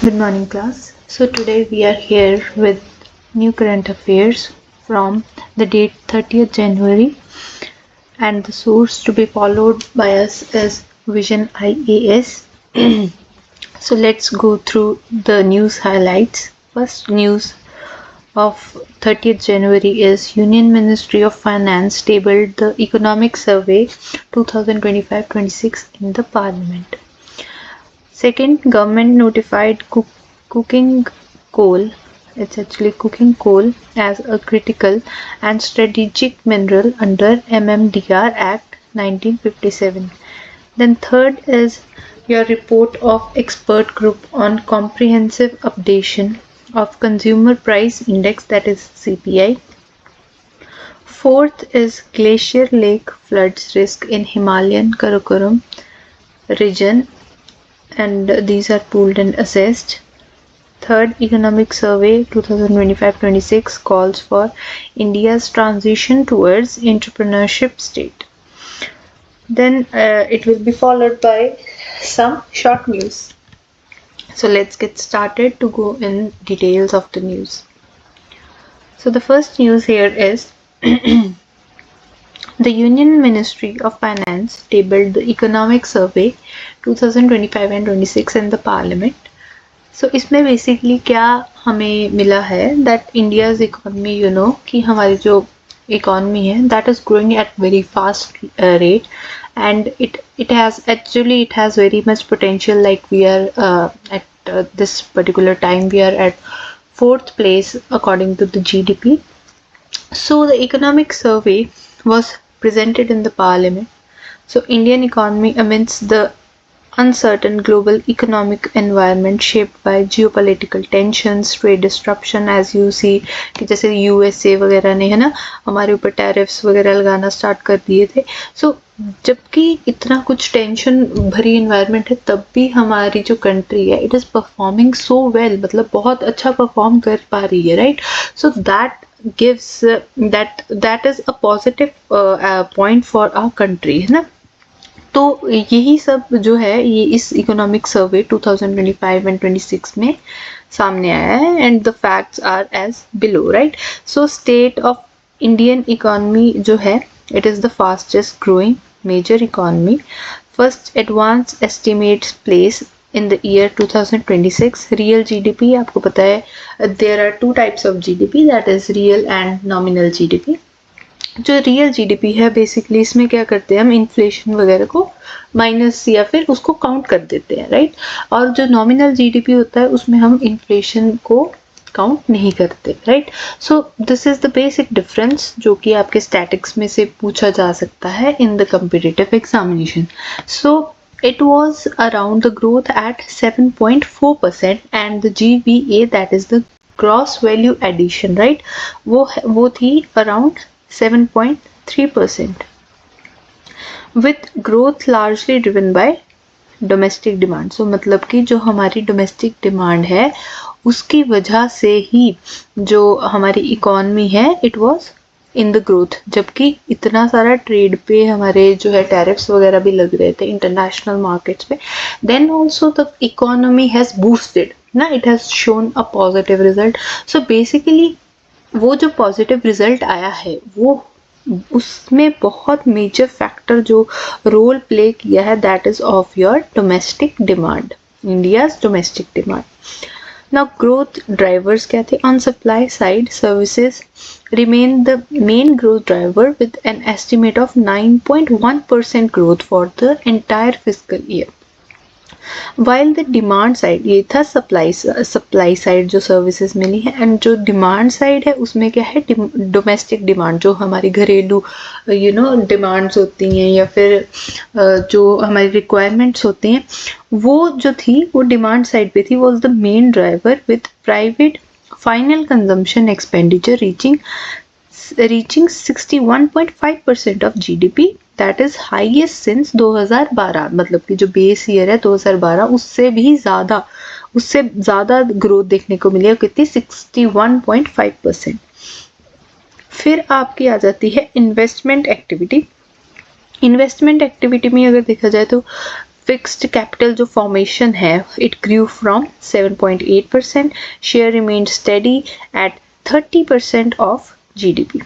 Good morning, class. So today we are here with new current affairs from the date 30th January, and the source to be followed by us is Vision IAS. So let's go through the news highlights. First news of 30th January is Union Ministry of Finance tabled the Economic Survey 2025-26 in the Parliament. Second, government notified cooking coal, it's actually cooking coal, as a critical and strategic mineral under MMDR Act 1957. Then third is your report of expert group on comprehensive updation of consumer price index, that is CPI. Fourth is Glacier Lake floods risk in Himalayan Karakoram region, and these are pooled and assessed. Third, Economic Survey 2025-26 calls for India's transition towards entrepreneurship state. Then it will be followed by some short news. So let's get started to go in details of the news. So the first news here is the Union Ministry of Finance tabled the Economic Survey 2025 and 26 in the Parliament. So इसमें basically क्या हमें मिला है that India's economy कि हमारी जो economy है that is growing at very fast rate, and it has very much potential. Like we are at this particular time we are at 4th place according to the GDP. So the economic survey was presented in the Parliament. So Indian economy amidst the uncertain global economic environment shaped by geopolitical tensions, trade disruption, as you see कि जैसे USA वगैरह ने है ना हमारे ऊपर tariffs वगैरह लगाना स्टार्ट कर दिए थे. सो जबकि इतना कुछ टेंशन भरी इन्वायरमेंट है तब भी हमारी जो कंट्री है it is performing so well, मतलब बहुत अच्छा परफॉर्म कर पा रही है, right. So that gives that is a positive point for our country, है ना. तो यही सब जो है ये इस इकोनॉमिक सर्वे 2025 एंड 26 में सामने आया है, and the facts are as below, right. So state of Indian economy जो है it is the fastest growing major economy. First advance estimates place in the year 2026. real GDP आपको पता है there are two types of GDP, that is real and nominal GDP. जो real GDP है basically इसमें क्या करते हैं हम इन्फ्लेशन वगैरह को माइनस या फिर उसको काउंट कर देते हैं, राइट. और जो नॉमिनल जीडीपी होता है उसमें हम इन्फ्लेशन को काउंट नहीं करते, right. So this is the basic difference जो कि आपके स्टैटिक्स में से पूछा जा सकता है in the competitive examination. So it was around the growth at 7.4% and the GVA, that is the gross value addition, right, वो थी around 7.3%, with growth largely driven by domestic demand. So मतलब कि जो हमारी domestic demand है उसकी वजह से ही जो हमारी इकोनॉमी है it was in the growth. जबकि इतना सारा ट्रेड पे हमारे जो है टैरिफ्स वगैरह भी लग रहे थे इंटरनेशनल मार्केट्स पे, then also the economy has boosted ना, it has shown a positive result. So basically वो जो पॉजिटिव रिजल्ट आया है वो उसमें बहुत मेजर फैक्टर जो रोल प्ले किया है that is of your domestic demand, India's domestic demand. Now growth drivers क्या थे? On supply side, services remain the main growth driver with an estimate of 9.1% growth for the entire fiscal year. While the demand side ये था supply side जो services मिली है, and जो demand side है उसमें क्या है domestic demand जो हमारी घरेलू demands होती हैं या फिर जो हमारी requirements होती हैं वो जो थी वो demand side पे थी, was the main driver with private final consumption expenditure reaching 61.5% of GDP, that is highest since 2012. मतलब कि जो बेस ईयर है 2012 उससे ज़्यादा ग्रोथ देखने को मिली है, कितनी 61.5%. फिर आपकी आ जाती है इन्वेस्टमेंट एक्टिविटी. इन्वेस्टमेंट एक्टिविटी में अगर देखा जाए तो फिक्स्ड कैपिटल जो फॉर्मेशन है it grew from 7.8%, share remained steady at 30% of GDP.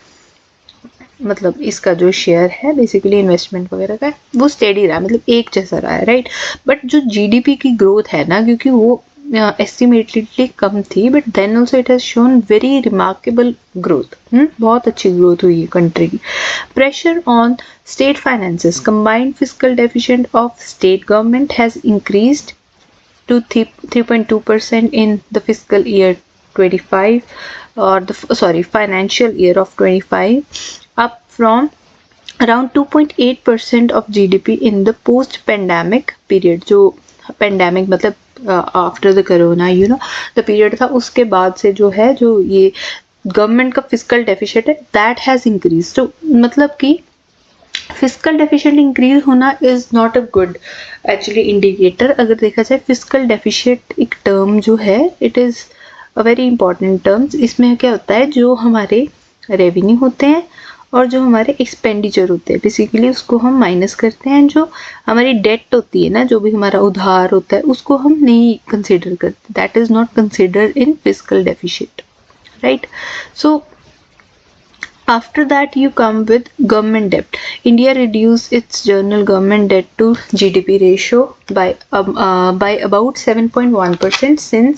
मतलब इसका जो शेयर है बेसिकली इन्वेस्टमेंट वगैरह का वो स्टेडी रहा, मतलब एक जैसा रहा है, राइट। बट जो जीडीपी की ग्रोथ है ना, क्योंकि वो एस्टिमेटेडली कम थी, but then also it has shown very remarkable growth. बहुत अच्छी ग्रोथ हुई है कंट्री की। Pressure on state finances, combined fiscal deficient of state government has increased to 3.2% in the fiscal year 25 or the financial year of 25, up from around 2.8% of GDP in the post pandemic period। जो pandemic मतलब after the corona the period था, उसके बाद से जो है जो ये गवर्नमेंट का फिस्कल डेफिसिट है दैट हैज इंक्रीज। तो मतलब कि फिस्कल डेफिशिएंट इंक्रीज होना is not a good actually indicator. अगर देखा जाए फिस्कल डेफिशिएंट एक टर्म जो है it is a very important terms. इसमें क्या होता है, जो हमारे रेवेन्यू होते हैं और जो हमारे एक्सपेंडिचर होते हैं बेसिकली उसको हम माइनस करते हैं। जो हमारी डेट होती है ना, जो भी हमारा उधार होता है उसको हम नहीं कंसिडर करते, that is not considered in fiscal deficient, right. So after that you come with government debt. India reduced its general government debt to GDP ratio by about 7.1% since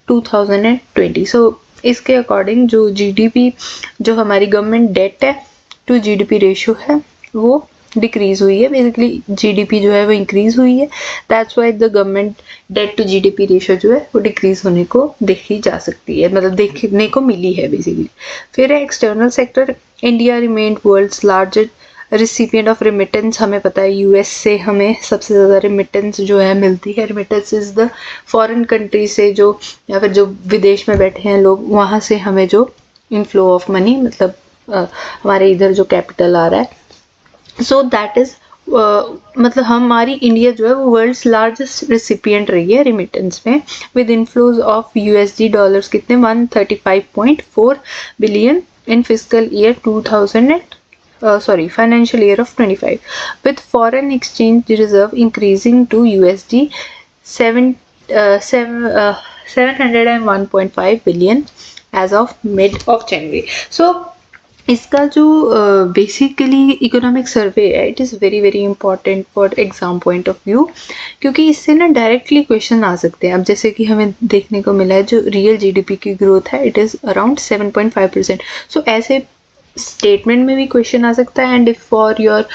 2020। so इसके अकॉर्डिंग जो GDP जो हमारी government date है to GDP ratio है वो decrease हुई है। Basically GDP जो है वो इंक्रीज हुई है, that's why the government debt to GDP ratio जो है वो डिक्रीज होने को देखी जा सकती है, मतलब देखने को मिली है बेसिकली। फिर है external sector. India remained world's largest recipient of remittance. हमें पता है यूएस से हमें सबसे ज़्यादा रिमिटेंस जो है मिलती है। Remittance is the foreign country से जो या फिर जो विदेश में बैठे हैं लोग वहाँ से हमें जो इनफ्लो ऑफ मनी मतलब हमारे इधर जो कैपिटल आ रहा है सो दैट इज मतलब हमारी इंडिया जो है वो वर्ल्ड्स लार्जेस्ट रिसिपिएंट रही है रिमिटेंस में, with inflows of USD dollars कितने 135.4 billion in fiscal year 2000 financial year of 25, with foreign exchange reserve increasing to USD 701.5 billion as of mid of January। so इसका जो basically economic survey है it is very very important for exam point of view, क्योंकि इससे ना directly question आ सकते हैं। अब जैसे कि हमें देखने को मिला है जो रियल जीडीपी की ग्रोथ है इट इज़ अराउंड 7.5%। सो ऐसे स्टेटमेंट में भी क्वेश्चन आ सकता है। And if for your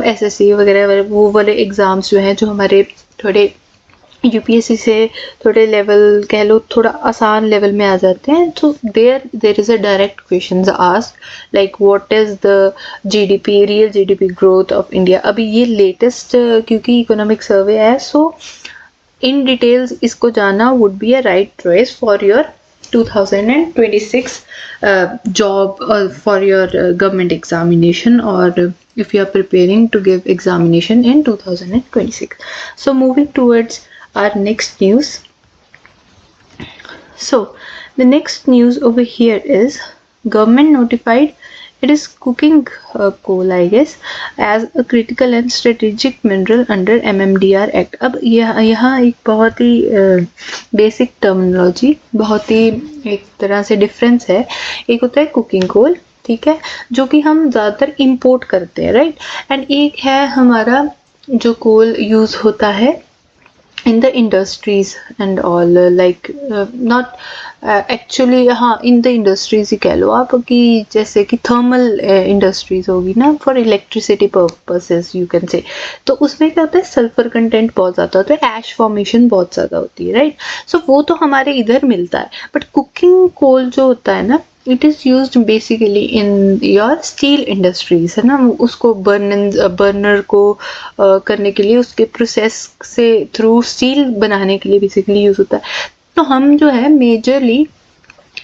SSC वगैरह वो वाले एग्जाम्स जो हैं जो हमारे थोड़े यूपीएससी से थोड़े लेवल कह लो थोड़ा आसान लेवल में आ जाते हैं, तो there is a direct question asked like what is the GDP real GDP growth of India. अभी ये लेटेस्ट क्योंकि इकोनॉमिक सर्वे है सो इन डिटेल्स इसको जाना would be a right choice for your 2026 job for your government examination, or if you are preparing to give examination in 2026। so moving towards our next news. So the next news over here is government notified it is cooking coal I guess as a critical and strategic mineral under MMDR Act। अब यहाँ एक बहुत ही basic terminology बहुत ही एक तरह से difference है। एक होता है कुकिंग कोल, ठीक है, जो कि हम ज़्यादातर इंपोर्ट करते हैं, राइट। एंड एक है हमारा जो कोल यूज़ होता है in the industries and all like not actually हाँ in the industries ही कह लो आप कि जैसे कि थर्मल इंडस्ट्रीज होगी ना for electricity purposes you can say, तो उसमें क्या होता है सल्फर कंटेंट बहुत ज़्यादा होता है, ऐश फॉर्मेशन बहुत ज़्यादा होती है, राइट। सो वो तो हमारे इधर मिलता है, बट कुकिंग कोल जो होता है ना it is use basically in your steel industries है ना, उसको बर्नर को करने के लिए उसके प्रोसेस से थ्रू स्टील बनाने के लिए बेसिकली यूज होता है। तो हम जो है मेजरली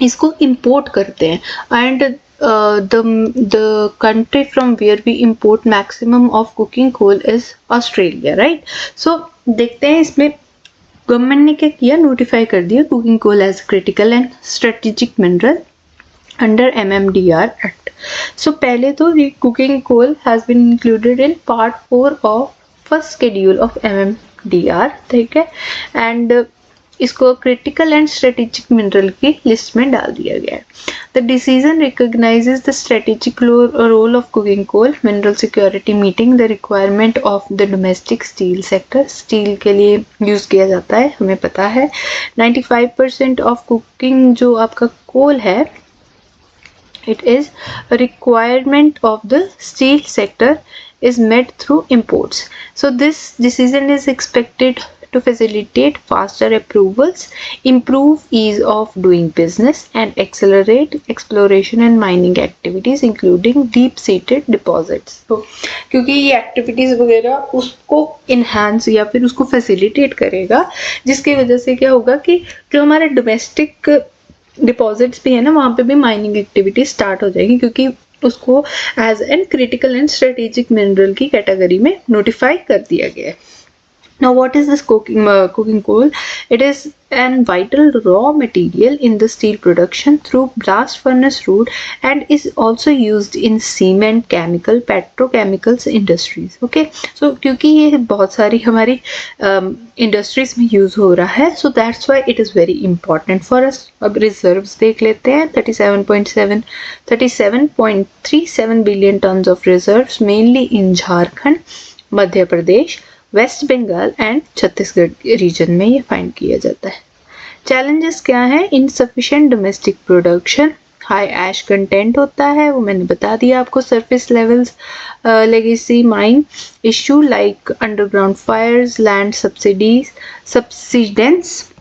इसको इंपोर्ट करते हैं। And the country from where we import maximum of cooking coal is Australia, right। so देखते हैं इसमें गवर्नमेंट ने क्या किया, नोटिफाई कर दिया coking coal as critical and strategic mineral under MMDR Act। so पहले तो the cooking coal has been included in part 4 of first schedule of MMDR, ठीक है, एंड इसको क्रिटिकल एंड स्ट्रेटेजिक मिनरल की लिस्ट में डाल दिया गया है। The decision recognises the strategic role of coking coal mineral security meeting the requirement of the domestic steel sector. Steel के लिए यूज किया जाता है, हमें पता है। 95% ऑफ कुकिंग जो आपका कोल है, it is a requirement of the steel sector is met through imports. So this decision is expected to facilitate faster approvals, improve ease of doing business and accelerate exploration and mining activities including deep seated deposits. So क्योंकि ये activities वगैरह उसको enhance या फिर उसको facilitate करेगा, जिसकी वजह से क्या होगा कि जो हमारे domestic डिपॉजिट्स भी है ना, वहाँ पे भी माइनिंग एक्टिविटी स्टार्ट हो जाएगी, क्योंकि उसको as an critical and strategic mineral की कैटेगरी में नोटिफाई कर दिया गया है। Now what is this coking coal? It is an vital raw material in the steel production through blast furnace route and is also used in cement, chemical, petrochemicals industries. Okay, so क्योंकि ये बहुत सारी हमारी industries में use हो रहा है, so that's why it is very important for us. अब रिजर्व्स देख लेते हैं। 37.37 billion tons of reserves mainly in Jharkhand, Madhya Pradesh, west Bengal and Chhattisgarh region में ये फाइंड किया जाता है। चैलेंजेस क्या है? Insufficient domestic production, high ash content होता है, वो मैंने बता दिया आपको। Surface levels legacy mine issue like underground fires, land subsidence,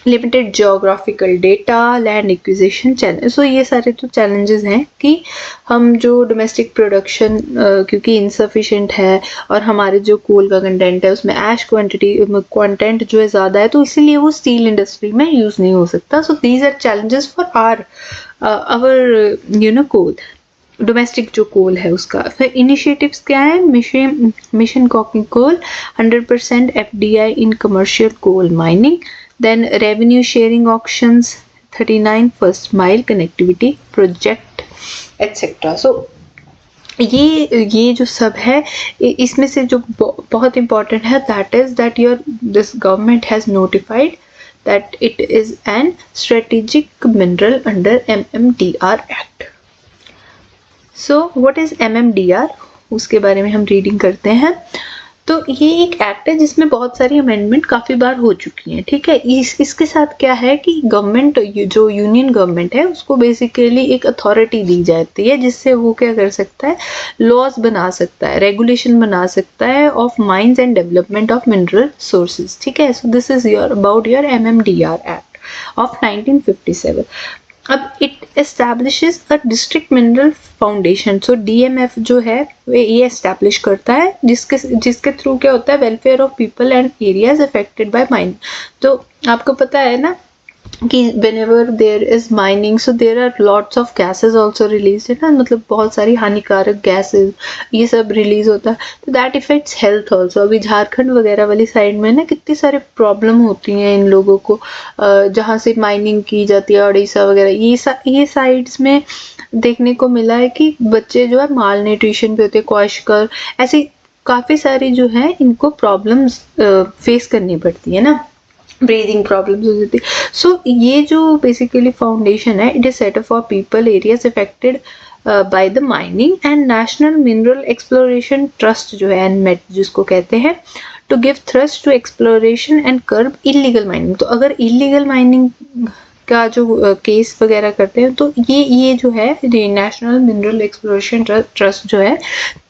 limited geographical data, land acquisition challenge. So ये सारे जो चैलेंजेस हैं कि हम जो डोमेस्टिक प्रोडक्शन क्योंकि इनसफिशिएंट है और हमारे जो कोल का कंटेंट है उसमें ऐश कंटेंट जो है ज़्यादा है, तो इसीलिए वो स्टील इंडस्ट्री में यूज़ नहीं हो सकता। So these are challenges for our coal, domestic जो कोल है उसका। फिर इनिशिएटिव्स क्या है? Mission coking coal, 100% FDI in commercial coal mining, then revenue sharing auctions, 39 first mile connectivity project etc. So ये जो सब है, इसमें से जो बहुत important है, that is that this government has notified that it is an strategic mineral under MMDR Act. So what is MMDR? उसके बारे में हम रीडिंग करते हैं। तो ये एक एक्ट है जिसमें बहुत सारी अमेंडमेंट काफ़ी बार हो चुकी हैं, ठीक है। इसके साथ क्या है कि गवर्नमेंट, जो यूनियन गवर्नमेंट है, उसको बेसिकली एक अथॉरिटी दी जाती है जिससे वो क्या कर सकता है, लॉज बना सकता है, रेगुलेशन बना सकता है of mines and development of mineral sources, ठीक है। So this is about your MMDR act of 1957। अब it establishes a district mineral foundation. So DMF जो है वो ये एस्टैब्लिश करता है, जिसके थ्रू क्या होता है, welfare of people and areas affected bye mining. तो आपको पता है ना कि whenever there is mining, so there are lots of gases also released, है ना, मतलब बहुत सारी हानिकारक गैसेस ये सब रिलीज होता है, तो दैट इफेक्ट्स हेल्थ ऑल्सो। अभी झारखंड वगैरह वाली साइड में ना कितनी सारे प्रॉब्लम होती हैं इन लोगों को, जहाँ से माइनिंग की जाती है, उड़ीसा वगैरह ये साइड्स में देखने को मिला है कि बच्चे जो है माल न्यूट्रिशन पे होते हैं, क्वाशकर, ऐसी काफ़ी सारी जो है इनको प्रॉब्लम्स फेस करनी पड़ती है ना, ब्रीदिंग प्रॉब्लम्स हो जाती है। सो ये जो बेसिकली फाउंडेशन है, it is set up for people areas affected by the mining and national mineral exploration trust जो है, NMET जिसको कहते हैं, to give thrust to exploration and curb illegal mining. तो अगर इलीगल माइनिंग का जो केस वगैरह करते हैं, तो ये जो है नेशनल मिनरल एक्सप्लोरेशन ट्रस्ट जो है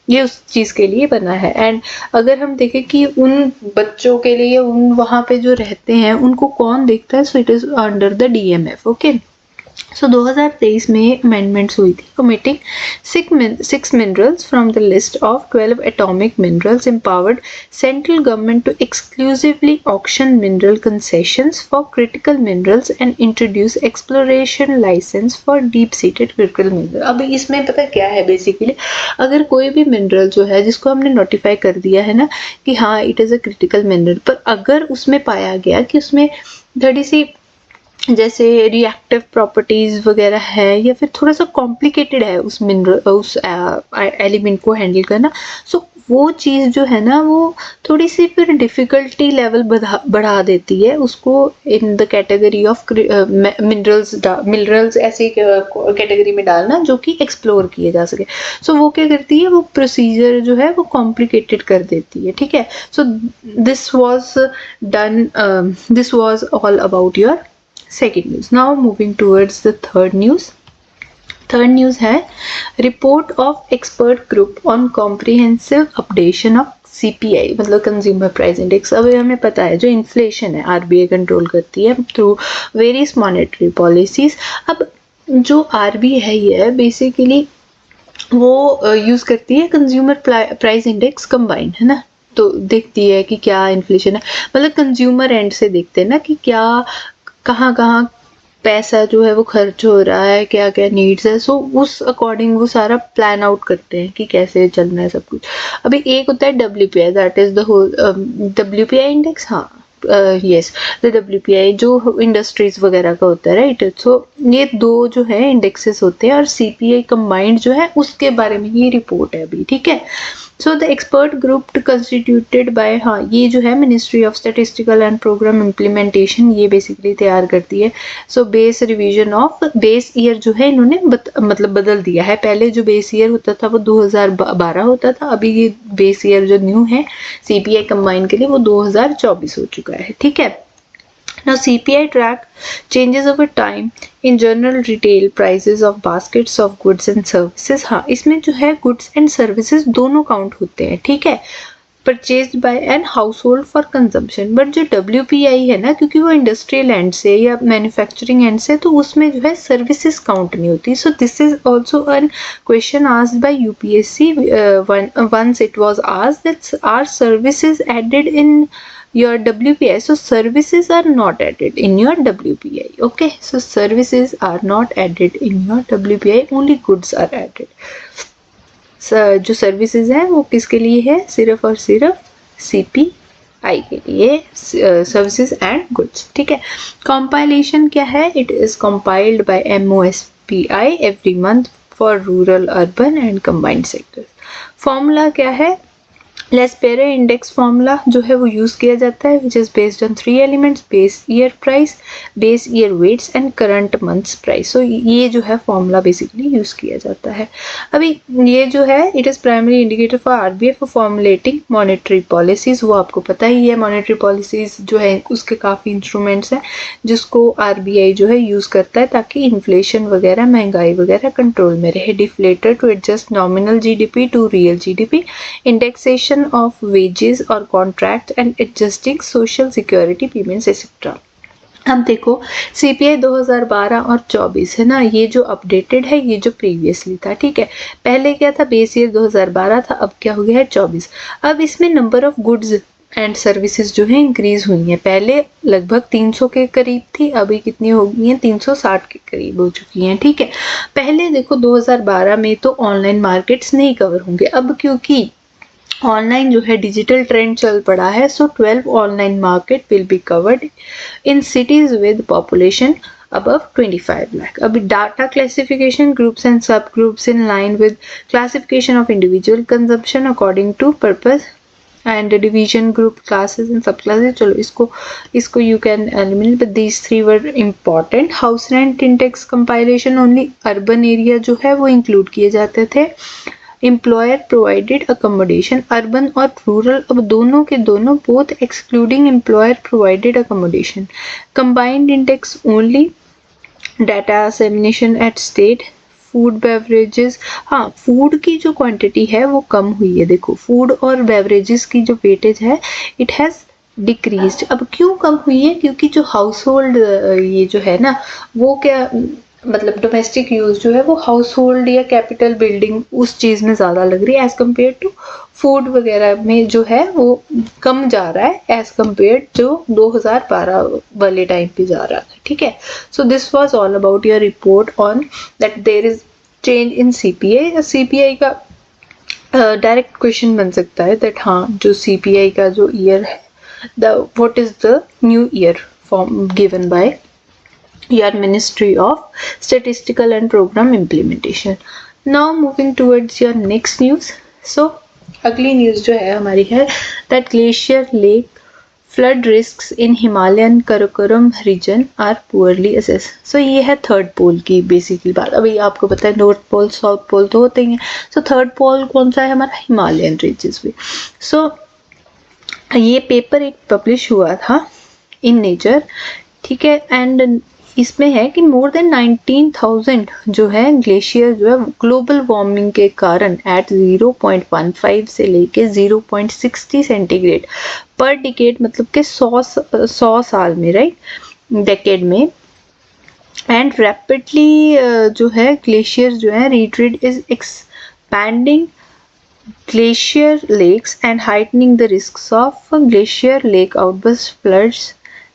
ये उस चीज़ के लिए बना है। एंड अगर हम देखें कि उन बच्चों के लिए, उन वहाँ पे जो रहते हैं उनको कौन देखता है, so it is under the DMF। Okay, so 2023 में अमेंडमेंट्स हुई थी omitting 6 minerals from the list of 12 atomic minerals, empowered central government to exclusively auction mineral concessions for critical minerals and introduce exploration license for deep seated critical mineral। अब इसमें पता क्या है, basically अगर कोई भी मिनरल जो है जिसको हमने नोटिफाई कर दिया है ना कि हाँ it is a critical mineral, पर अगर उसमें पाया गया कि उसमें थोड़ी सी जैसे रिएक्टिव प्रॉपर्टीज वगैरह है या फिर थोड़ा सा कॉम्प्लिकेटेड है उस मिनरल, उस एलिमेंट को हैंडल करना, सो वो चीज़ जो है ना वो थोड़ी सी फिर डिफ़िकल्टी लेवल बढ़ा देती है उसको in the category of minerals ऐसी कैटेगरी में डालना जो कि एक्सप्लोर किए जा सके। सो वो क्या करती है, वो प्रोसीजर जो है वो कॉम्प्लिकेटेड कर देती है, ठीक है। So this was done, this was all about your second news. Now moving towards the third news. Third news है report of expert group on comprehensive updation of CPI, मतलब कंज्यूमर प्राइस इंडेक्स। अब हमें पता है जो inflation है RBI control करती है थ्रू वेरियस मॉनेटरी पॉलिसीज। अब जो आरबीआई है बेसिकली वो यूज करती है कंज्यूमर प्राइस इंडेक्स कंबाइंड, है ना। तो देखती है कि क्या इन्फ्लेशन है, मतलब कंज्यूमर एंड से देखते हैं ना कि क्या कहाँ कहाँ पैसा जो है वो खर्च हो रहा है, क्या क्या नीड्स है। सो उस अकॉर्डिंग वो सारा प्लान आउट करते हैं कि कैसे चलना है सब कुछ। अभी एक होता है WPI, that is the whole WPI index. हाँ यस, द डब्ल्यूपीआई जो इंडस्ट्रीज वगैरह का होता है, राइट। सो ये दो जो है इंडेक्सेस होते हैं और सीपीआई कंबाइंड जो है उसके बारे में ये रिपोर्ट है अभी, ठीक है। So the expert group constituted by, हाँ ये जो है ministry of statistical and programme implementation, ये बेसिकली तैयार करती है। So base revision of base year जो है इन्होंने मतलब बदल दिया है। पहले जो बेस ईयर होता था वो 2012 होता था, अभी ये बेस ईयर जो न्यू है सीपीआई कंबाइन के लिए वो 2024 हो चुका है, ठीक है। Now CPI track changes over time in general retail prices of baskets of goods and services। हाँ इसमें जो है goods and services दोनों काउंट होते हैं, ठीक है। Purchase by an household for consumption. But जो WPI है ना, क्योंकि वो इंडस्ट्रियल एंड से या मैन्युफैक्चरिंग एंड से, तो उसमें जो है सर्विसेज काउंट नहीं होती। So this is also an question asked by UPSC once it was asked that are services added in your WPI? So services are not added in your WPI. Okay, so services are not added in your WPI, only goods are added। जो services है वो किसके लिए है, सिर्फ और सिर्फ CPI के लिए, सर्विसेज एंड गुड्स, ठीक है। कंपाइलेशन क्या है, it is compiled bye MOSPI every month for rural, urban and combined sectors. Formula क्या है, लेस्पेरे इंडेक्स फॉर्मूला जो है वो यूज किया जाता है, which is based on 3 elements, base year price, base year weights and current months price. So ये जो है फॉर्मूला बेसिकली यूज किया जाता है। अभी ये जो है it is primary indicator for RBI for formulating monetary policies. वो आपको पता ही है, मॉनेटरी पॉलिसीज जो है उसके काफी इंस्ट्रूमेंट्स हैं जिसको आरबीआई जो है यूज करता है ताकि इन्फ्लेशन वगैरह, महंगाई वगैरह कंट्रोल में रहे। Deflator to adjust nominal GDP to real GDP, indexation of wages or contract and adjusting social security payments etc। अब देखो सीपीआई 2012 और 24 है ना, ये जो अपडेटेड है, ये जो प्रीवियसली था, ठीक है। पहले क्या था, बेस ईयर 2012 था, अब क्या हो गया है 24। अब इसमें number of goods and services जो है इंक्रीज हुई है। पहले लगभग 300 के करीब थी, अभी कितनी हो गई है, 360 के करीब हो चुकी हैं, ठीक है। पहले देखो 2012 में तो ऑनलाइन मार्केट्स नहीं कवर होंगे, अब क्योंकि ऑनलाइन जो है डिजिटल ट्रेंड चल पड़ा है, so 12 online market will be covered in cities with population above 25 lakh। अभी data classification groups and sub groups in line with classification of individual consumption according to purpose and the division group classes and subclasses। चलो इसको you can eliminate, but these three were important। house rent index compilation only urban area जो है वो include किए जाते थे। Employer provided accommodation, urban और rural, अब दोनों के दोनों both excluding employer provided accommodation. Combined index only data dissemination at state. Food beverages, हाँ फूड की जो क्वांटिटी है वो कम हुई है। देखो फूड और बेवरेजेस की जो वेटेज है इट हैज डिक्रीज्ड। अब क्यों कम हुई है, क्योंकि जो हाउस होल्ड ये जो है ना वो क्या, मतलब डोमेस्टिक यूज जो है वो हाउस होल्ड या कैपिटल बिल्डिंग उस चीज में ज्यादा लग रही है एज कम्पेयर टू फूड वगैरह में जो है वो कम जा रहा है एज कम्पेयर जो 2012 वाले टाइम पे जा रहा था, ठीक है। So this was all about your report on that there is change in CPI. CPI का डायरेक्ट क्वेश्चन बन सकता है दैट हाँ जो सीपीआई का जो ईयर है, the what is the new year form given by your Ministry of Statistical and Program Implementation। Now moving towards your next news। So अगली न्यूज़ जो है हमारी है that glacier lake flood risks in Himalayan Karakoram region are poorly assess. So ये है third पोल की basically बात। अभी आपको पता है नॉर्थ पोल साउथ पोल तो होते ही हैं, सो थर्ड पोल कौन सा है हमारा, हिमालयन रीजेस में। सो ये पेपर एक पब्लिश हुआ था इन नेचर, ठीक है, एंड इसमें है कि मोर देन 19,000 जो है ग्लेशियर जो है ग्लोबल वार्मिंग के कारण एट 0.15 से लेके 0.60 सेंटीग्रेड पर डिकेड, मतलब के 100 साल में, राइट, डेकेड में, एंड रैपिडली जो है ग्लेशियर जो है retreat is expanding glacier lakes and heightening the risks of glacier lake outburst floods,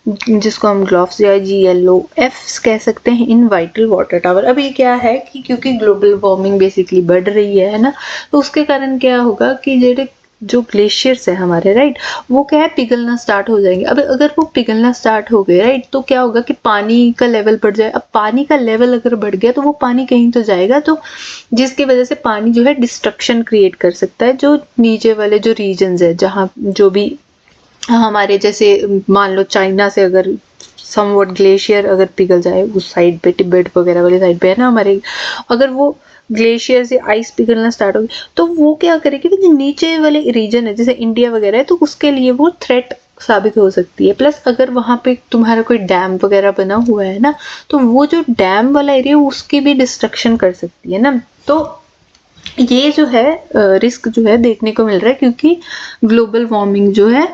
जिसको हम ग्लोफ्स या GLOF कह सकते हैं, इन वाइटल वाटर टावर। अब ये क्या है कि क्योंकि ग्लोबल वार्मिंग बेसिकली बढ़ रही है ना, तो उसके कारण क्या होगा कि जो ग्लेशियर्स है हमारे, राइट, वो क्या है पिघलना स्टार्ट हो जाएंगे। अब अगर वो पिघलना स्टार्ट हो गए, राइट, तो क्या होगा कि पानी का लेवल बढ़ जाए। अब पानी का लेवल अगर बढ़ गया तो वो पानी कहीं तो जाएगा, तो जिसकी वजह से पानी जो है डिस्ट्रक्शन क्रिएट कर सकता है जो नीचे वाले जो रीजन्स है, जहाँ जो भी हमारे जैसे मान लो चाइना से अगर समवट ग्लेशियर अगर पिघल जाए उस साइड पे, तिब्बत वगैरह वाली साइड पे है ना हमारे, अगर वो ग्लेशियर से आइस पिघलना स्टार्ट हो गई तो वो क्या करेगी कि जो नीचे वाले रीजन है जैसे इंडिया वगैरह है, तो उसके लिए वो थ्रेट साबित हो सकती है। प्लस अगर वहां पे तुम्हारा कोई डैम वगैरह बना हुआ है ना, तो वो जो डैम वाला एरिया उसकी भी डिस्ट्रक्शन कर सकती है ना। तो ये जो है रिस्क जो है देखने को मिल रहा है क्योंकि ग्लोबल वार्मिंग जो है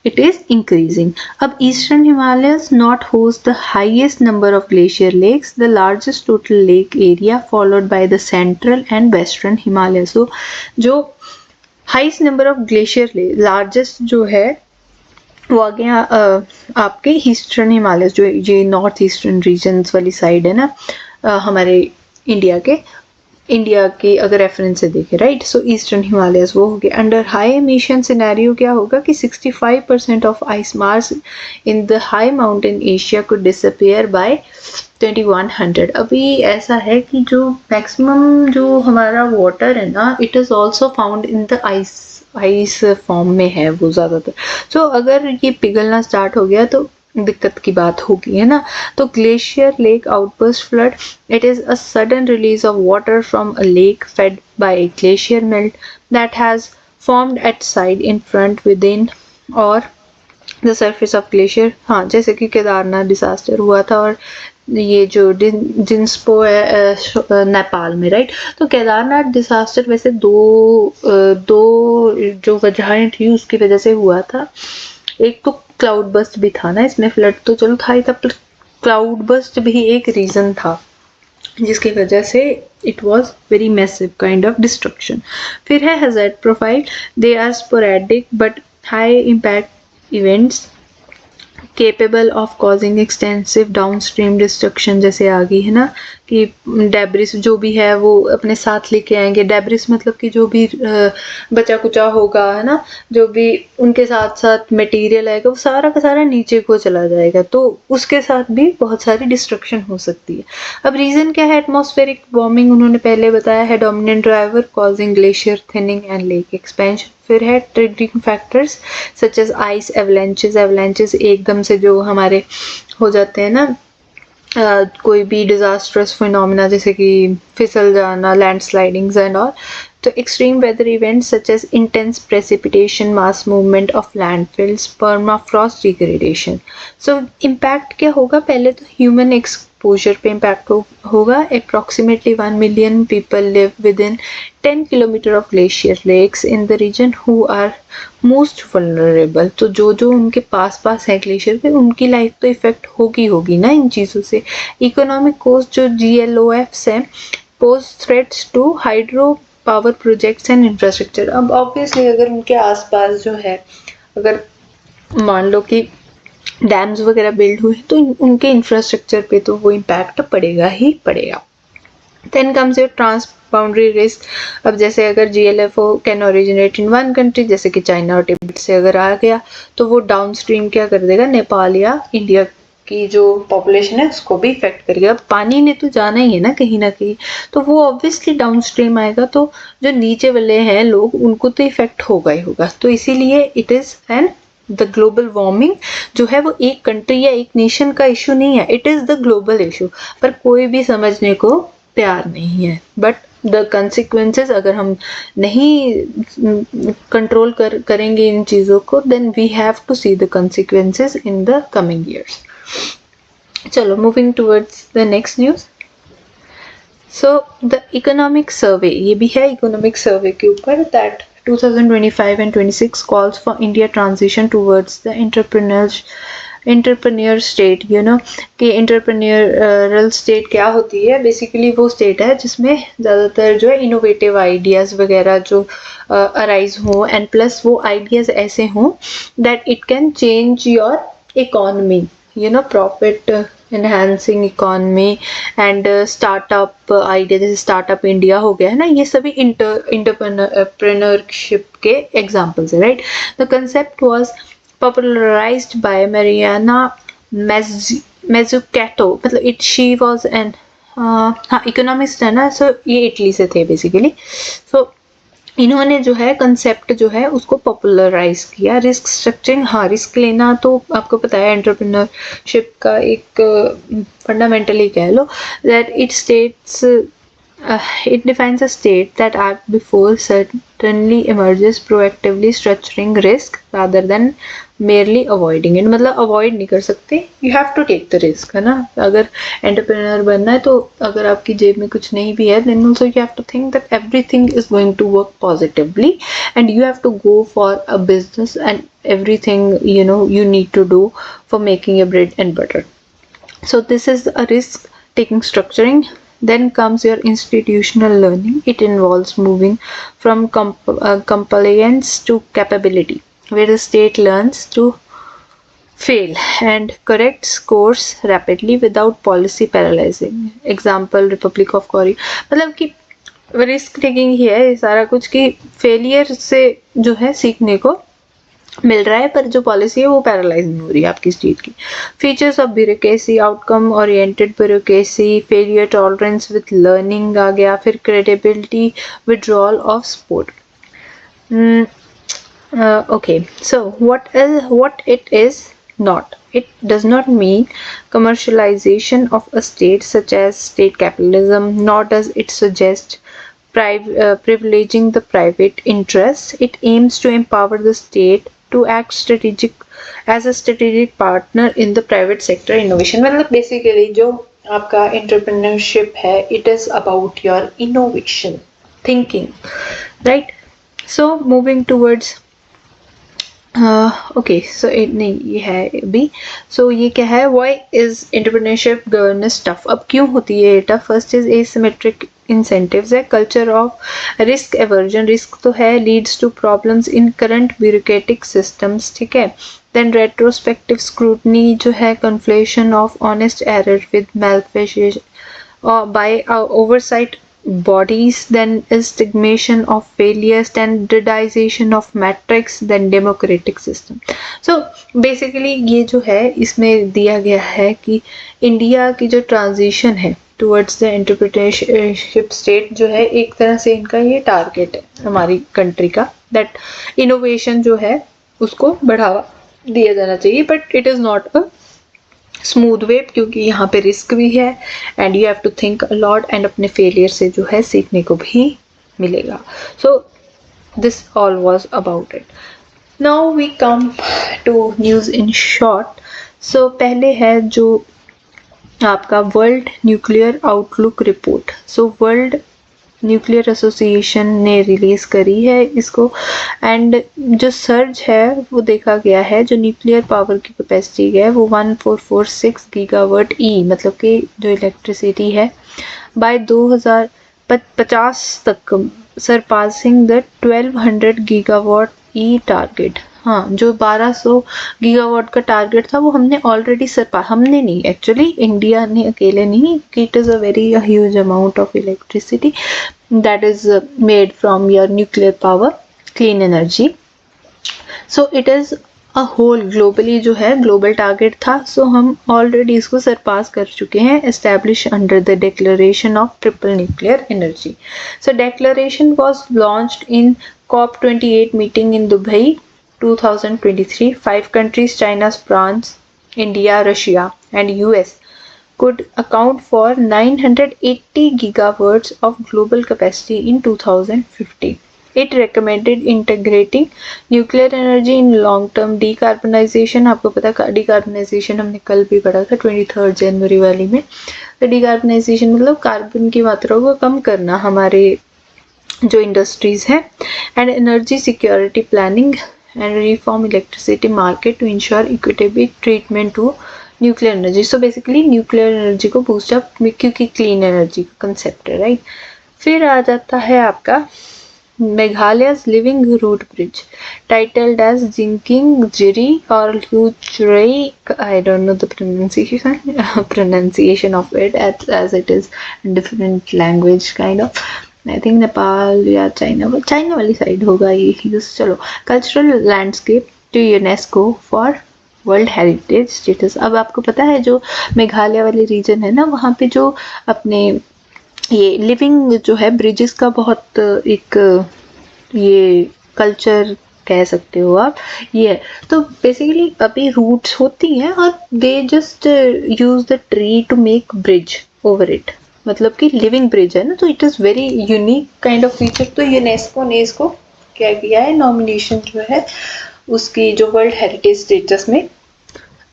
इट इज इंक्रीजिंग। अब eastern Himalayas not host the highest number of glacier lakes, the largest total lake area followed by the central and western Himalaya. So जो highest number of glacier lake, largest जो है वो आ गया आपके eastern Himalayas, जो ये north eastern regions वाली side है ना हमारे इंडिया के अगर रेफरेंस से देखें, राइट, सो ईस्टर्न हिमालयस वो हो गए। अंडर हाई एमिशन सिनेरियो क्या होगा कि 65% of ice mass in the high mountain Asia को डिसअपियर बाय 2100। अभी ऐसा है कि जो मैक्सिमम जो हमारा वाटर है ना, it is also found in the ice form में है वो ज़्यादातर। सो अगर ये पिघलना स्टार्ट हो गया तो दिक्कत की बात होगी, है ना। तो glacier lake outburst flood, it is a sudden release of water from a lake fed by a glacier melt that has formed at side, in front, within or the surface of glacier। हाँ, जैसे कि Kedarnath disaster हुआ था और ये जो जिन्सपो है नेपाल में, राइट। तो केदारनाथ डिजास्टर वैसे दो जो वजहें थी उसकी वजह से हुआ था। एक तो क्लाउड बस्ट भी था ना इसमें, फ्लड तो चलो था ही था, पर क्लाउड बस्ट भी एक रीजन था जिसकी वजह से it was very massive kind of destruction. फिर है hazard profile, they are sporadic but high impact events capable of causing extensive downstream destruction. जैसे आ गई है ना कि डेब्रिस जो भी है वो अपने साथ लेके आएंगे। डेब्रिस मतलब कि जो भी बचा कुचा होगा, है ना, जो भी उनके साथ साथ मटेरियल आएगा वो सारा का सारा नीचे को चला जाएगा, तो उसके साथ भी बहुत सारी डिस्ट्रक्शन हो सकती है। अब रीजन क्या है, एटमॉस्फेरिक वार्मिंग उन्होंने पहले बताया है dominant driver causing glacier thinning and lake expansion. फिर है triggering factors such as ice avalanches एकदम से जो हमारे हो जाते हैं ना कोई भी डिजास्टर्स फिनोमिना जैसे कि फिसल जाना, लैंडस्लाइडिंग्स एंड ऑल। तो extreme weather events such as intense precipitation, mass movement of landfills, permafrost degradation. So impact क्या होगा, पहले तो ह्यूमन एक्सपोजर पे इम्पैक्ट होगा। Approximately 1 million people live within 10 kilometer of glacier lakes in the region who are most vulnerable। तो जो उनके पास है ग्लेशियर के, उनकी लाइफ तो इफेक्ट होगी ना इन चीज़ों से। इकोनॉमिक कॉस्ट जो GLOFs हैं, pose threats to hydro power projects and infrastructure. अब ऑब्वियसली अगर उनके आसपास जो है, अगर मान लो कि डैम्स वगैरह बिल्ड हुए तो उनके इंफ्रास्ट्रक्चर पे तो वो इम्पैक्ट पड़ेगा ही पड़ेगा। Then comes your transboundary risk. अब जैसे अगर GLFO can originate in one country, जैसे कि चाइना और तिब्बत से अगर आ गया, तो वो डाउन स्ट्रीम क्या कर देगा, नेपाल या इंडिया की जो पॉपुलेशन है उसको भी इफेक्ट करेगा। अब पानी ने तो जाना ही है ना कहीं, तो वो ऑब्वियसली डाउनस्ट्रीम आएगा, तो जो नीचे वाले हैं लोग उनको तो इफेक्ट होगा ही होगा। तो इसीलिए it is N the global warming जो है वो एक कंट्री या एक नेशन का इशू नहीं है, it is the global issue. पर कोई भी समझने को तैयार नहीं है। बट द कंसिक्वेंसेस अगर हम नहीं कंट्रोल करेंगे इन चीज़ों को, then we have to see the consequences in the coming years. चलो moving towards the next news. So the economic survey, ये भी है इकोनॉमिक सर्वे के ऊपर, that 2025 and 26 calls for India transition towards the entrepreneur state, you know कि entrepreneurial state क्या होती है। बेसिकली वो स्टेट है जिसमें ज़्यादातर जो है इनोवेटिव आइडियाज़ वगैरह जो अराइज हो, एंड प्लस वो आइडियाज़ ऐसे हों that it can change your economy, you know, profit enhancing economy and startup idea, जैसे startup इंडिया हो गया है ना, ये सभी entrepreneurship के examples है, right? The concept was popularized by Mariana Mazzucato, मतलब she was an हाँ इकोनॉमिस्ट है ना, सो ये इटली से थे बेसिकली। सो इन्होंने जो है कंसेप्ट जो है उसको पॉपुलराइज किया। रिस्क स्ट्रक्चरिंग, हाँ रिस्क लेना तो आपको पता है एंटरप्रेन्योरशिप का एक फंडामेंटली कह लो, that it states it defines a state that act before certainly emerges, proactively structuring risk rather than merely avoiding it। मतलब अवॉइड नहीं कर सकते, you have to take the risk, है ना। अगर एंटरप्रेन्योर बनना है तो अगर आपकी जेब में कुछ नहीं भी है, then also you have to think that everything is going to work positively and you have to go for a business and everything, you know, you need to do for making your bread and butter. So this is a risk taking structuring. Then comes your institutional learning. It involves moving from compliance to capability, where the state learns to fail and corrects course rapidly without policy paralyzing. Example Republic of Korea। मतलब कि risk taking ही है सारा कुछ, कि failure से जो है सीखने को मिल रहा है, पर जो पॉलिसी है वो पैरालाइज नहीं हो रही है आपकी स्टेट की। Features of bureaucracy, outcome oriented bureaucracy, failure tolerance with learning आ गया, फिर credibility, withdrawal of support. okay, so what it is not, it does not mean commercialization of a state such as state capitalism, nor does it suggest privileging the private interests. It aims to empower the state to act as a strategic partner in the private sector innovation। मतलब basically जो आपका entrepreneurship है, it is about your innovation thinking, right? So moving towards okay, so नहीं ये है भी। सो ये क्या है, why is entrepreneurship governance tough. अब क्यों होती है ये tough? First is asymmetric incentives है, culture of risk aversion, risk तो है, leads to problems in current bureaucratic systems, ठीक है। देन रेट्रोस्पेक्टिव स्क्रूटनी जो है, conflation of honest error with malfeasance by oversight bodies, then estimation of failure, standardization of metrics, then democratic system। so basically ये जो है इसमें दिया गया है कि इंडिया की जो ट्रांजिशन है टुवर्ड्स द एंटरप्रेन्योरशिप स्टेट जो है, एक तरह से इनका ये टारगेट है हमारी कंट्री का, दैट इनोवेशन जो है उसको बढ़ावा दिया जाना चाहिए। But it is not a smooth way, क्योंकि यहाँ पे रिस्क भी है and you have to think a lot, and अपने फेलियर से जो है सीखने को भी मिलेगा। So this all was about it. Now we come to news in short. So पहले है जो आपका world nuclear outlook report. So world nuclear association ने रिलीज करी है इसको, एंड जो सर्ज है वो देखा गया है, जो न्यूक्लियर पावर की कैपेसिटी है वो 1446 गीगावाट ई, मतलब कि जो इलेक्ट्रिसिटी है बाय 2050 तक surpassing the 1200 gigawatt E target. हाँ, जो 1200 गीगावाट का टारगेट था वो हमने ऑलरेडी हमने नहीं, एक्चुअली इंडिया ने अकेले नहीं, it is a very huge amount of electricity that is made from your nuclear power, clean energy. So it is whole globally जो है ग्लोबल टारगेट था, सो हम ऑलरेडी इसको सरपास कर चुके हैं, establish under the declaration of triple nuclear energy. So declaration was launched in COP28 meeting in Dubai 2023. 5 countries, China, France, India, Russia and US could account for 980 gigawatts of global capacity in 2050. It recommended integrating nuclear energy in long-term decarbonization. आपको पता है decarbonization हमने कल भी पढ़ा था 23 जनवरी वाली में। तो decarbonization मतलब कार्बन की मात्रा को कम करना हमारे जो इंडस्ट्रीज हैं, and energy security planning and reform electricity market to ensure equitable treatment to nuclear energy. So basically nuclear energy को boost up क्योंकि clean energy का concept है, right? फिर आ जाता है आपका Meghalaya's living root bridge titled as Jinking Jiri or Luchrai, I don't know the pronunciation of it as it is different language kind of. I think Nepal या China वाली side होगा ये यूज। चलो, cultural landscape to UNESCO for world heritage status. अब आपको पता है जो मेघालय वाली रीजन है ना, वहाँ पे जो अपने ये लिविंग जो है ब्रिजेस का बहुत एक ये कल्चर कह सकते हो आप, ये तो बेसिकली अभी रूट्स होती हैं और they just use the tree to make bridge over it, मतलब कि लिविंग ब्रिज है ना, तो it is very unique kind of feature. तो यूनेस्को ने इसको क्या किया है, नॉमिनेशन जो है उसकी जो वर्ल्ड हेरिटेज स्टेटस में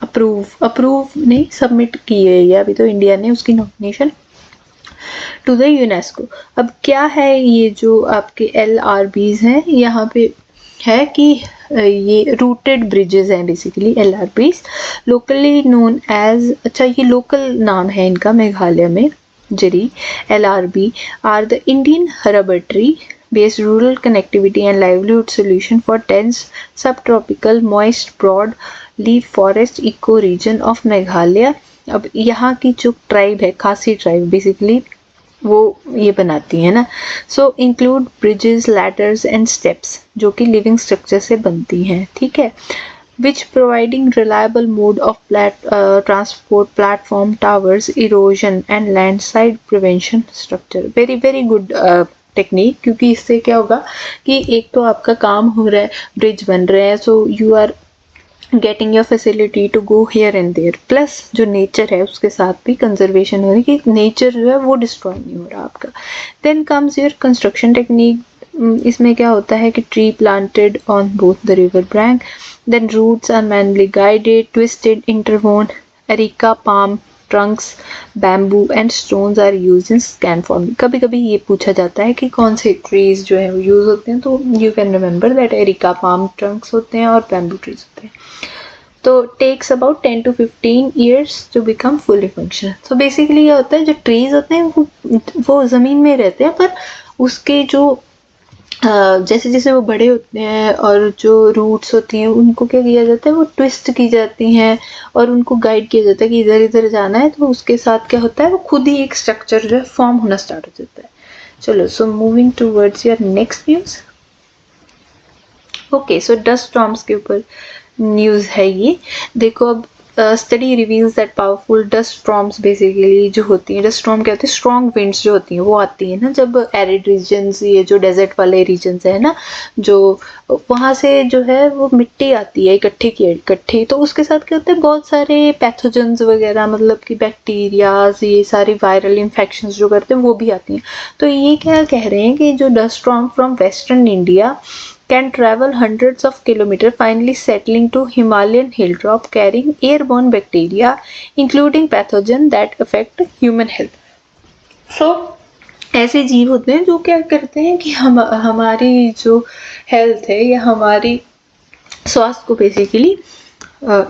अप्रूव नहीं सबमिट की है ये अभी, तो इंडिया ने उसकी नॉमिनेशन टू द यूनेस्को। अब क्या है ये जो आपके LRBs हैं, यहाँ पे है कि ये रूटेड ब्रिजेस हैं basically LRBs, locally known as, अच्छा ये लोकल नाम है इनका मेघालय में, Jiri, LRB are the Indian rubber tree based rural connectivity and livelihood solution for dense subtropical moist broad leaf forest eco region of Meghalaya. अब यहाँ की जो ट्राइब है, खासी ट्राइब बेसिकली वो ये बनाती है ना, so include bridges, ladders and steps जो कि लिविंग स्ट्रक्चर से बनती हैं, ठीक है, which providing reliable mode of transport, platform, towers, erosion and landslide prevention structure. very good technique, क्योंकि इससे क्या होगा कि एक तो आपका काम हो रहा है, ब्रिज बन रहे हैं, so you are getting your facility to go here and there, plus जो नेचर है उसके साथ भी कंजर्वेशन हो रही है कि नेचर जो है वो डिस्ट्रॉय नहीं हो रहा आपका। Then comes your construction technique, इसमें क्या होता है कि tree planted on both the river bank, then roots are manually guided, twisted, interwoven, areca palm trunks, bamboo and stones are used in scan forming. कभी कभी ये पूछा जाता है कि कौन से ट्रीज जो है वो यूज होते हैं, तो you can remember that areca palm trunks होते हैं और bamboo trees होते हैं। तो takes about 10 to 15 years to become fully functional. So basically ये होता है जो ट्रीज होते हैं वो जमीन में रहते हैं, पर उसके जो जैसे जैसे वो बड़े होते हैं और जो रूट्स होती हैं उनको क्या किया जाता है, वो ट्विस्ट की जाती हैं और उनको गाइड किया जाता है कि इधर इधर जाना है, तो उसके साथ क्या होता है वो खुद ही एक स्ट्रक्चर जो है फॉर्म होना स्टार्ट हो जाता है। चलो, सो moving towards your next news. Okay, so dust storms के ऊपर न्यूज है ये, देखो अब study reveals that powerful dust storms basically जो होती हैं, डस्ट स्टॉर्म क्या होती है, स्ट्रॉन्ग विंड्स जो होती हैं वो आती है ना जब एरिड रीजन्स, ये जो डेजर्ट वाले रीजन्स है ना, जो वहाँ से जो है वो मिट्टी आती है इकट्ठी, तो उसके साथ क्या होता है बहुत सारे पैथोजेंस वगैरह, मतलब कि बैक्टीरियाज, ये सारी वायरल इन्फेक्शंस जो करते हैं वो भी आती हैं। तो ये क्या कह रहे हैं कि जो dust storm from western India can travel hundreds of kilometers, finally settling to Himalayan hilltop, carrying airborne bacteria, including pathogens that affect human health. So, ऐसे जीव होते हैं जो क्या करते हैं कि हमारी जो हेल्थ है या हमारी स्वास्थ्य को बेसिकली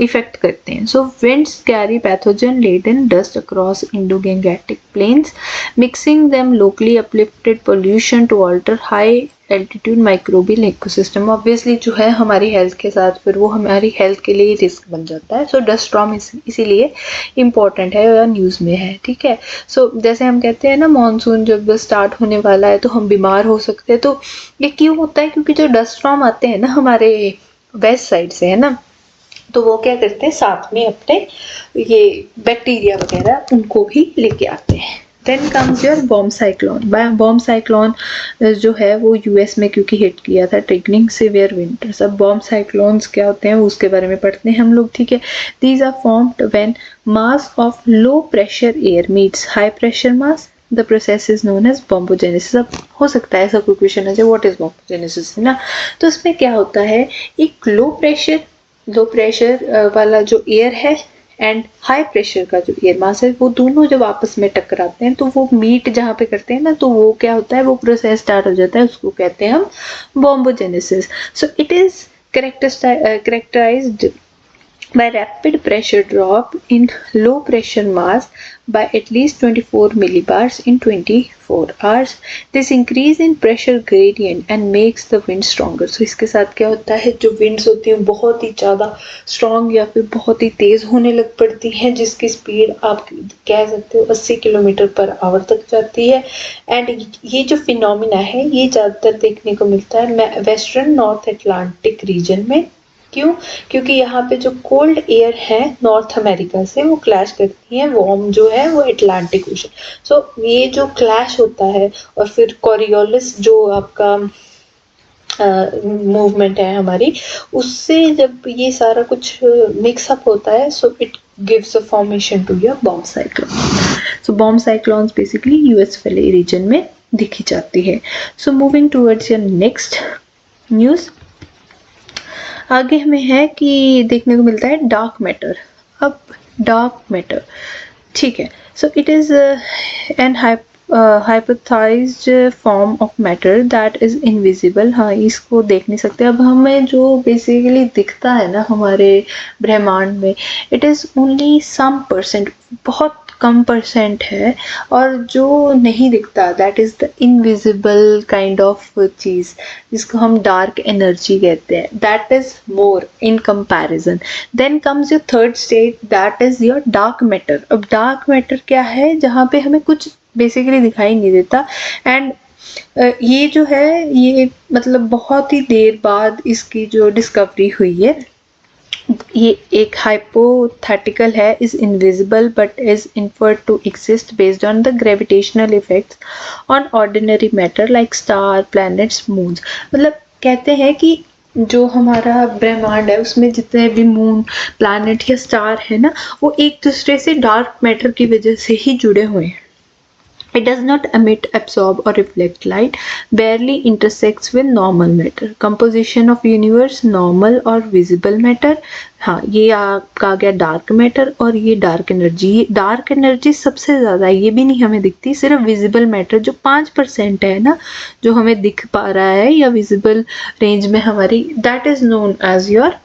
इफेक्ट करते हैं। सो winds carry pathogen laden dust across Indo-Gangetic plains, mixing them locally uplifted pollution to alter high altitude microbial ecosystem. Obviously जो है हमारी हेल्थ के साथ फिर वो हमारी हेल्थ के लिए रिस्क बन जाता है। सो डस्ट स्टॉर्म इसीलिए इम्पोर्टेंट है या न्यूज़ में है, ठीक है। सो जैसे हम कहते हैं ना मॉनसून जब स्टार्ट होने वाला है तो हम बीमार हो सकते हैं, तो ये क्यों होता है, क्योंकि जो डस्ट स्टॉर्म आते हैं ना हमारे वेस्ट साइड से है ना, तो वो क्या करते हैं साथ में अपने ये बैक्टीरिया वगैरह उनको भी लेके आते हैं। Then comes your bomb cyclone. Bomb cyclone जो है वो यूएस में क्योंकि हिट किया था ट्रिगरिंग सीवियर विंटर्स। अब बॉम्ब साइक्लोन्स क्या होते हैं उसके बारे में पढ़ते हैं हम लोग, ठीक है। These are formed when mass of low pressure air meets high pressure mass, the process is known as bombogenesis. अब हो सकता है ऐसा कोई क्वेश्चन है जो व्हाट इज बॉम्बोजेनेसिस, है ना। तो इसमें क्या होता है, एक लो प्रेशर वाला जो एयर है एंड हाई प्रेशर का जो एयर मास है, वो दोनों जब आपस में टकराते हैं तो वो मीट जहाँ पे करते हैं ना, तो वो क्या होता है, वो प्रोसेस स्टार्ट हो जाता है, उसको कहते हैं हम bombogenesis. So it is characterized by rapid pressure drop in low pressure mass by at least 24 millibars in 24 hours. This increase in pressure gradient and makes the wind stronger. So इसके साथ क्या होता है, जो winds होती हैं बहुत ही ज़्यादा strong या फिर बहुत ही तेज़ होने लग पड़ती हैं, जिसकी स्पीड आप कह सकते हो 80 किलोमीटर पर आवर तक जाती है। एंड ये जो फिनोमिना है ये ज़्यादातर देखने को मिलता है वेस्टर्न नॉर्थ अटलांटिक रीजन में। क्यों? क्योंकि यहाँ पे जो कोल्ड एयर है नॉर्थ अमेरिका से वो क्लैश करती है वार्म जो है वो अटलांटिक ओशन। सो ये जो क्लैश होता है और फिर कोरियोलिस जो आपका मूवमेंट है हमारी, उससे जब ये सारा कुछ मिक्स अप होता है, so it gives a formation to your bomb cyclone. So bomb cyclones basically US वाले रीजन में दिखी जाती है। So moving towards your next news, आगे हमें है कि देखने को मिलता है डार्क मैटर। अब डार्क मैटर, ठीक है, so it is an hypothesized form of matter that is invisible। हाँ, इसको देख नहीं सकते। अब हमें जो बेसिकली दिखता है ना हमारे ब्रह्मांड में, it is only some percent, बहुत कम परसेंट है, और जो नहीं दिखता that is the invisible kind of चीज, जिसको हम डार्क एनर्जी कहते हैं, that is more in comparison. Then comes your third state, that is your dark matter. अब डार्क मैटर क्या है, जहाँ पे हमें कुछ बेसिकली दिखाई नहीं देता। एंड ये जो है ये मतलब बहुत ही देर बाद इसकी जो डिस्कवरी हुई है, ये एक हाइपोथेटिकल है, is invisible but is inferred to exist based on the gravitational effects on ordinary matter like star planets moons. मतलब कहते हैं कि जो हमारा ब्रह्मांड है उसमें जितने भी मून प्लैनेट या स्टार है ना, वो एक दूसरे से डार्क मैटर की वजह से ही जुड़े हुए हैं। It does not emit, absorb or reflect light, barely intersects with normal matter. Composition of universe, normal और visible matter। हाँ, ये आपका आ गया डार्क मैटर और ये डार्क एनर्जी। ये डार्क एनर्जी सबसे ज़्यादा, ये भी नहीं हमें दिखती, सिर्फ विजिबल मैटर जो 5% है ना, जो हमें दिख पा रहा है या विजिबल रेंज में हमारी, that is known as your,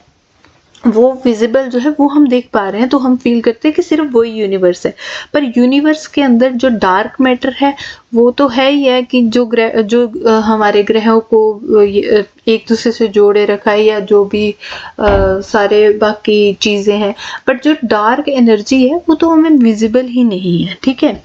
वो विजिबल जो है वो हम देख पा रहे हैं, तो हम फील करते हैं कि सिर्फ वही यूनिवर्स है। पर यूनिवर्स के अंदर जो डार्क मैटर है वो तो है ही है कि जो हमारे ग्रहों को एक दूसरे से जोड़े रखा है, या जो भी सारे बाकी चीजें हैं, बट जो डार्क एनर्जी है वो तो हमें विजिबल ही नहीं है, ठीक है।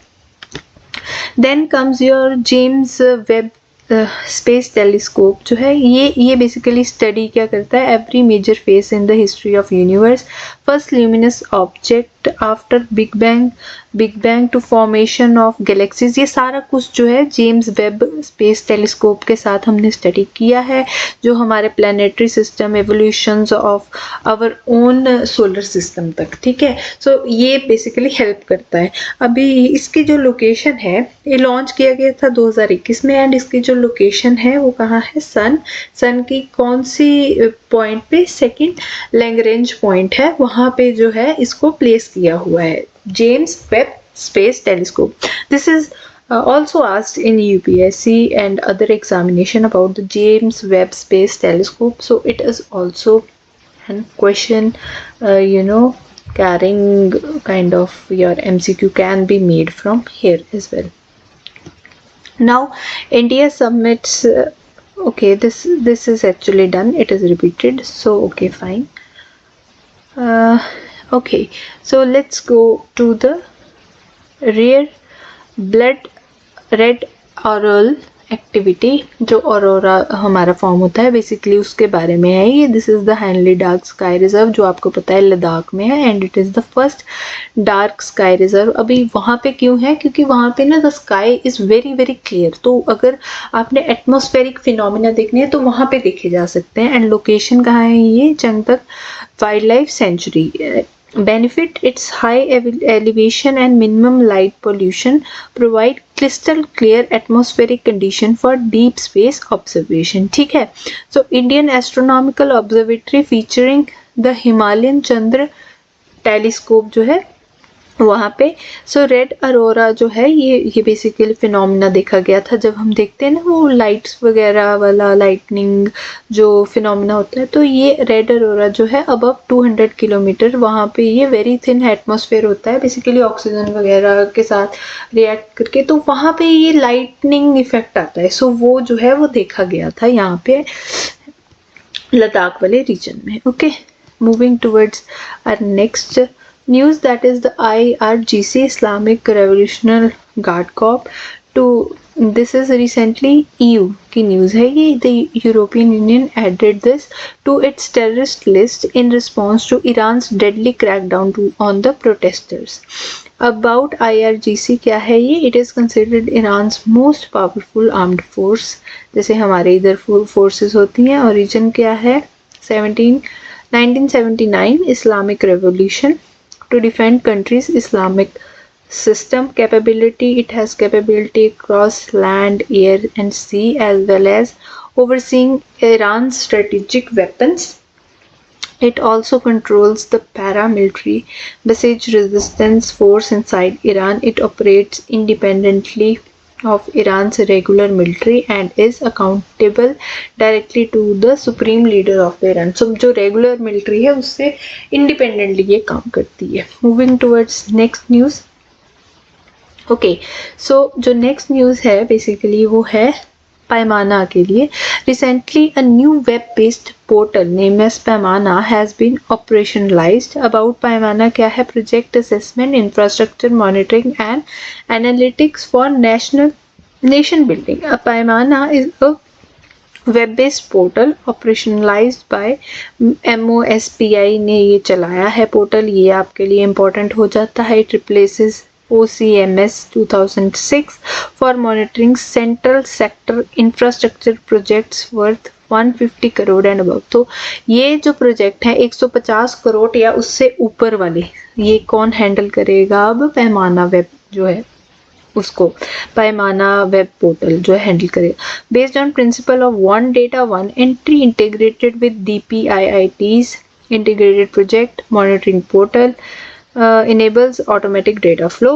Then comes your James Webb space telescope जो है, ये बेसिकली स्टडी क्या करता है, every major phase in the history of universe, first luminous object after big bang to formation of galaxies. ये सारा कुछ जो है जेम्स वेब स्पेस टेलीस्कोप के साथ हमने स्टडी किया है, जो हमारे planetary system, evolutions of our own solar system तक, ठीक है। सो ये बेसिकली हेल्प करता है। अभी इसकी जो लोकेशन है, ये लॉन्च किया गया था 2021 में, एंड इसकी जो लोकेशन है वो कहाँ है, सन की कौन सी पॉइंट पे, सेकंड लैग्रेंज पॉइंट है, वहां पे जो है इसको प्लेस किया हुआ है, James Webb space telescope. This is also asked in UPSC and other examination about the James Webb Space Telescope. So it is also a question, carrying kind of your MCQ can be made from here as well. Now India submits okay, this is actually done, it is repeated, so okay, fine. Okay, so let's go to the rare blood red aureole activity जो aurora हमारा form होता है basically उसके बारे में है ये। This is the Henle dark sky reserve जो आपको पता है लद्दाख में है and it is the first dark sky reserve. अभी वहाँ पे क्यों है, क्योंकि वहाँ पे ना the sky is very very clear, तो अगर आपने एटमॉस्फेरिक फिनोमिना देखने हैं तो वहाँ पे देखे जा सकते हैं। एंड लोकेशन कहाँ है ये, Changthang wildlife sanctuary. Benefit its high elevation and minimum light pollution provide crystal clear atmospheric condition for deep space observation। ठीक है, so Indian Astronomical Observatory featuring the Himalayan Chandra telescope जो है वहाँ पे सो red Arora जो है ये बेसिकली फिनोमिना देखा गया था। जब हम देखते हैं ना वो लाइट्स वगैरह वाला लाइटनिंग जो फिनोमिना होता है, तो ये रेड अरोरा जो है अबव 200 किलोमीटर वहाँ पे ये वेरी थिन एटमॉस्फेयर होता है बेसिकली ऑक्सीजन वगैरह के साथ रिएक्ट करके, तो वहाँ पे ये लाइटनिंग इफेक्ट आता है। सो वो जो है वो देखा गया था यहाँ पे लद्दाख वाले रीजन में। Okay, moving towards our next news, that is the IRGC Islamic Revolutionary Guard Corps to this is recently EU की न्यूज़ है ये। the European Union added this to its terrorist list in response to Iran's deadly crackdown on the protesters। about IRGC क्या है ये, it is considered Iran's most powerful armed force, जैसे हमारे इधर forces होती हैं। origin क्या है, 1979 Islamic Revolution to defend country's Islamic system capability. It has capability across land, air and sea as well as overseeing Iran's strategic weapons. It also controls the paramilitary Basij resistance force inside Iran. It operates independently of Iran's regular military and is accountable directly to the supreme leader of Iran. So जो regular military है उससे independently ये काम करती है। Moving towards next news. Okay, so जो next news है basically वो है पैमाना के लिए। Recently a new web-based portal named as Paimana has been operationalized। About Paimana क्या है, project assessment, infrastructure monitoring and analytics for nation building। Paimana is a web-based portal operationalized by MOSPI ने ये चलाया है पोर्टल। ये आपके लिए important हो जाता है। It replaces OCMS 2006 for monitoring central sector infrastructure projects worth 150 crore and above. तो ये जो प्रोजेक्ट है 150 करोड़ या उससे ऊपर वाले ये कौन हैंडल करेगा, अब पैमाना वेब जो है उसको पैमाना वेब पोर्टल जो है हैंडल करेगा। Based on principle of one data one entry integrated with DPIIT's integrated project monitoring portal enables automatic data flow,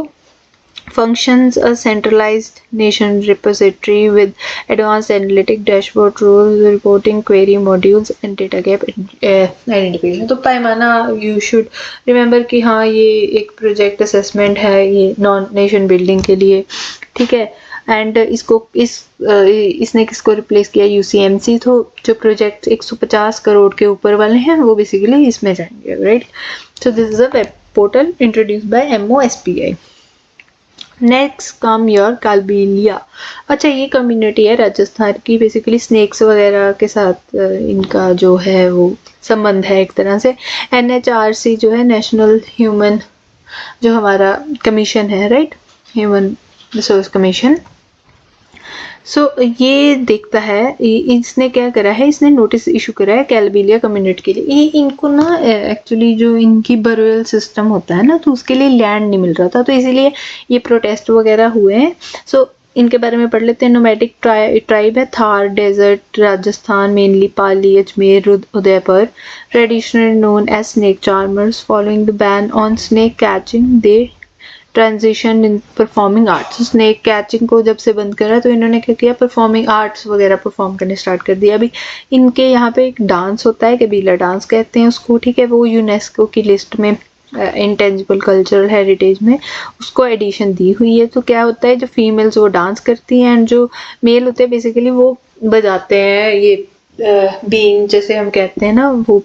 functions a centralized nation repository with advanced analytic dashboard rules, reporting query modules and data gap identification। तो पैमाना you should remember कि हाँ ये एक project assessment है ये non nation building के लिए, ठीक है। एंड इसने किसको रिप्लेस किया, UCMC। तो जो प्रोजेक्ट 150 करोड़ के ऊपर वाले हैं वो बेसिकली इसमें जाएंगे, right. So this is a web portal introduced by MOSPI। Next come your Kalbelia. अच्छा, ये कम्युनिटी है राजस्थान की, बेसिकली स्नेक्स वगैरह के साथ इनका जो है वो संबंध है एक तरह से। NHRC जो है नेशनल ह्यूमन जो हमारा कमीशन है, राइट, ह्यूमन रिसोर्स कमीशन। सो ये देखता है, इसने क्या करा है, इसने नोटिस इशू करा है कैलबेलिया कम्युनिटी के लिए। ये इनको ना एक्चुअली जो इनकी बरोयल सिस्टम होता है ना तो उसके लिए लैंड नहीं मिल रहा था, तो इसीलिए ये प्रोटेस्ट वगैरह हुए हैं। सो इनके बारे में पढ़ लेते हैं। नोमैडिक ट्राइब है, Thar desert Rajasthan, mainly Pali, Ajmer, Udaipur. Traditional known as snake charmers. Following the ban on snake catching they transition in performing arts. Snake catching को जब से बंद करा तो इन्होंने क्या किया, परफॉर्मिंग आर्ट्स वगैरह परफॉर्म करने स्टार्ट कर दिया। अभी इनके यहाँ पे एक डांस होता है, कबीला डांस कहते हैं उसको, ठीक है, वो यूनेस्को की लिस्ट में इंटेंजिबल कल्चरल हेरिटेज में उसको एडिशन दी हुई है। तो क्या होता है, जो फीमेल्स वो डांस करती हैं एंड जो मेल होते हैं बेसिकली वो बजाते हैं ये बीन जैसे हम कहते हैं ना, वो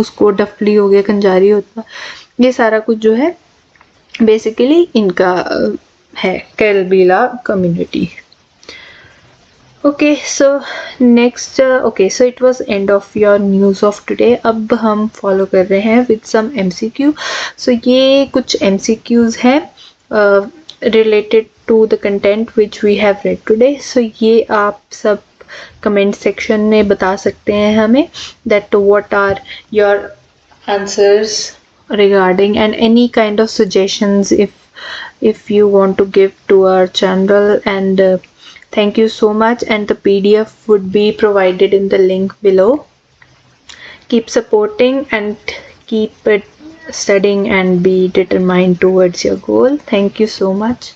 उसको डफली हो गया, कंजारी होता, ये सारा कुछ जो है बेसिकली इनका है कैलबेलिया community. Okay, so next okay, so it was end of your news of today. अब हम follow कर रहे हैं with some MCQ. So ये कुछ MCQs हैं related to the content which we have read today. So ये आप सब comment section में बता सकते हैं हमें that what are your answers regarding, and any kind of suggestions if you want to give to our channel. And thank you so much, and the PDF would be provided in the link below. Keep supporting and keep it studying and be determined towards your goal. Thank you so much.